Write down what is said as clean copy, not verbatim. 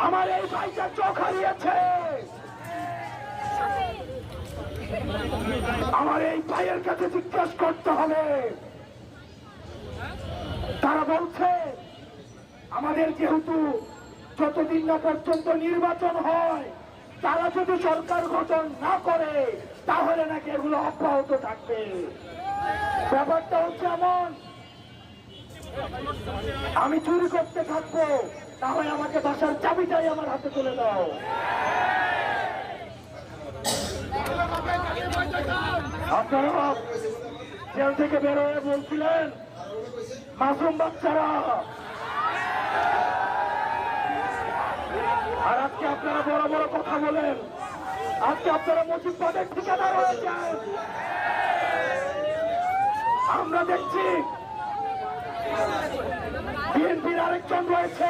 আমার এই ভাইটা চোখ হারিয়েছে। আমার এই ভাইয়ের কাছে জিজ্ঞাসা করতে হবে। তারা বলছে আমাদের যেহেতু যতদিন না পর্যন্ত নির্বাচন হয়, তারা যদি সরকার গঠন না করে তাহলে নাকি এগুলো অব্যাহত থাকবে। ব্যাপারটা হচ্ছে এমন, আমি চুরি করতে থাকবো, তাহলে আমাকে বাসার চাবিটাই আমার হাতে তুলে দাও। আপনারা জেল থেকে বের হয়ে বলছিলেন মাসুম বাচ্চারা, আর আজকে আপনারা বড় বড় কথা বলেন। আজকে আপনারা মুজিববাদের ঠিকাদার হয়েছেন। আমরা দেখছি বিএনপির আরেকজন রয়েছে